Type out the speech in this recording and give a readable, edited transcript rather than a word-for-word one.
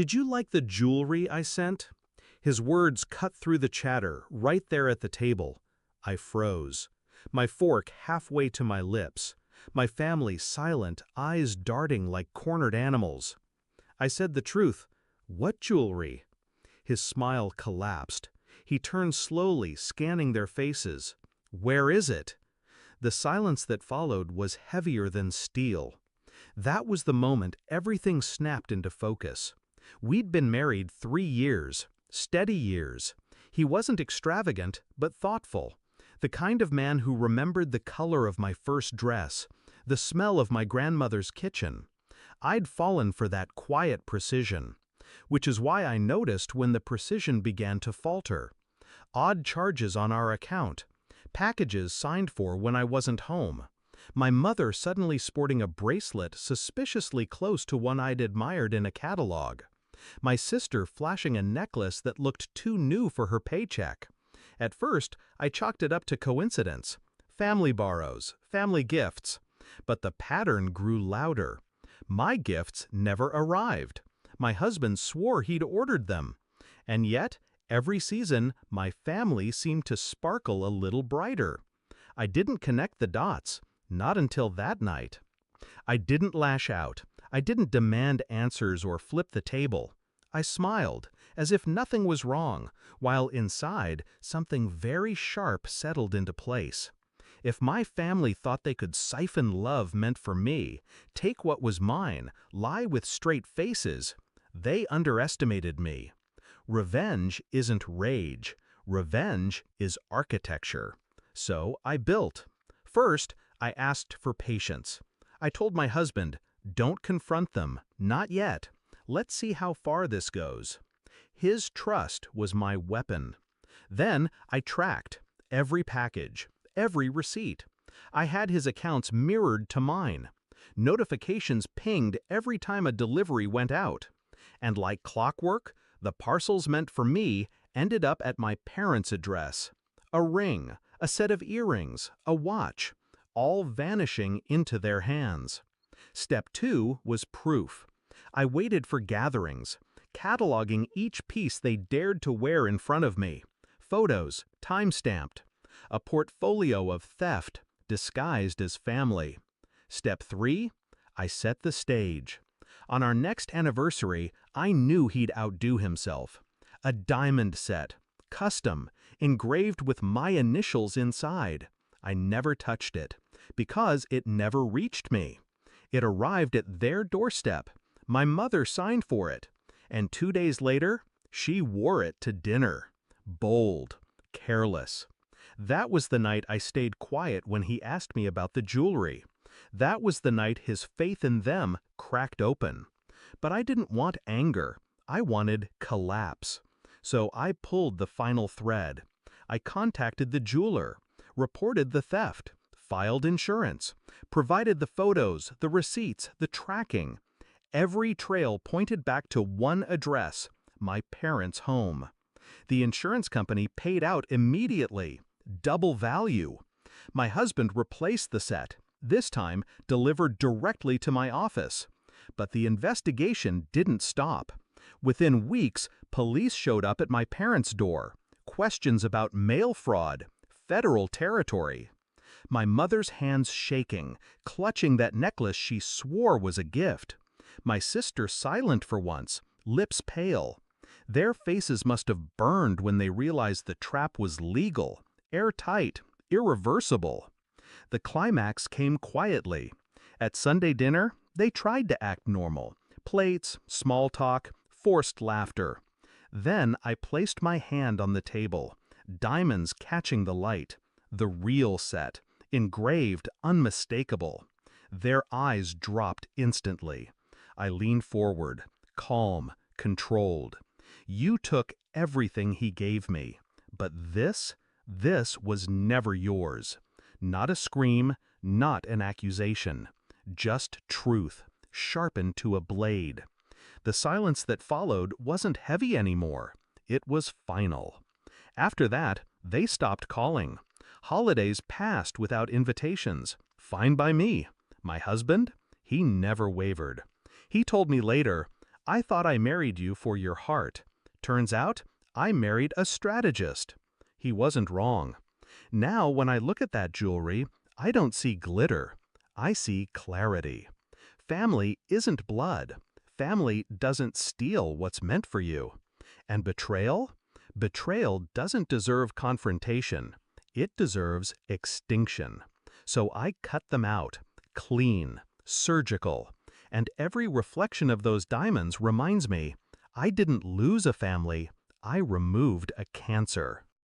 "Did you like the jewelry I sent?" His words cut through the chatter, right there at the table. I froze, my fork halfway to my lips, my family silent, eyes darting like cornered animals. I said the truth. "What jewelry?" His smile collapsed. He turned slowly, scanning their faces. "Where is it?" The silence that followed was heavier than steel. That was the moment everything snapped into focus. We'd been married 3 years, steady years. He wasn't extravagant, but thoughtful. The kind of man who remembered the color of my first dress, the smell of my grandmother's kitchen. I'd fallen for that quiet precision, which is why I noticed when the precision began to falter. Odd charges on our account, packages signed for when I wasn't home. My mother suddenly sporting a bracelet suspiciously close to one I'd admired in a catalog. My sister flashing a necklace that looked too new for her paycheck. At first, I chalked it up to coincidence. Family borrows, family gifts. But the pattern grew louder. My gifts never arrived. My husband swore he'd ordered them. And yet, every season, my family seemed to sparkle a little brighter. I didn't connect the dots, not until that night. I didn't lash out. I didn't demand answers or flip the table. I smiled, as if nothing was wrong, while inside, something very sharp settled into place. If my family thought they could siphon love meant for me, take what was mine, lie with straight faces, they underestimated me. Revenge isn't rage. Revenge is architecture. So I built. First, I asked for patience. I told my husband, "Don't confront them, not yet. Let's see how far this goes." His trust was my weapon. Then I tracked every package, every receipt. I had his accounts mirrored to mine. Notifications pinged every time a delivery went out. And like clockwork, the parcels meant for me ended up at my parents' address. A ring, a set of earrings, a watch, all vanishing into their hands. Step 2 was proof. I waited for gatherings, cataloging each piece they dared to wear in front of me. Photos, time-stamped. A portfolio of theft, disguised as family. Step 3, I set the stage. On our next anniversary, I knew he'd outdo himself. A diamond set, custom, engraved with my initials inside. I never touched it, because it never reached me. It arrived at their doorstep. My mother signed for it. And 2 days later, she wore it to dinner. Bold, careless. That was the night I stayed quiet when he asked me about the jewelry. That was the night his faith in them cracked open. But I didn't want anger. I wanted collapse. So I pulled the final thread. I contacted the jeweler, reported the theft, filed insurance, provided the photos, the receipts, the tracking. Every trail pointed back to one address, my parents' home. The insurance company paid out immediately, double value. My husband replaced the set, this time delivered directly to my office. But the investigation didn't stop. Within weeks, police showed up at my parents' door. Questions about mail fraud, federal territory. My mother's hands shaking, clutching that necklace she swore was a gift. My sister silent for once, lips pale. Their faces must have burned when they realized the trap was legal, airtight, irreversible. The climax came quietly. At Sunday dinner, they tried to act normal. Plates, small talk, forced laughter. Then I placed my hand on the table, diamonds catching the light. The real set, engraved, unmistakable. Their eyes dropped instantly. I leaned forward, calm, controlled. You took everything he gave me. But this was never yours. Not a scream, not an accusation. Just truth, sharpened to a blade. The silence that followed wasn't heavy anymore. It was final. After that, they stopped calling. Holidays passed without invitations. Fine by me. My husband? He never wavered. He told me later, I thought I married you for your heart. Turns out, I married a strategist. He wasn't wrong. Now, when I look at that jewelry, I don't see glitter. I see clarity. Family isn't blood. Family doesn't steal what's meant for you. And betrayal? Betrayal doesn't deserve confrontation. It deserves extinction. So I cut them out, clean, surgical. And every reflection of those diamonds reminds me, I didn't lose a family, I removed a cancer.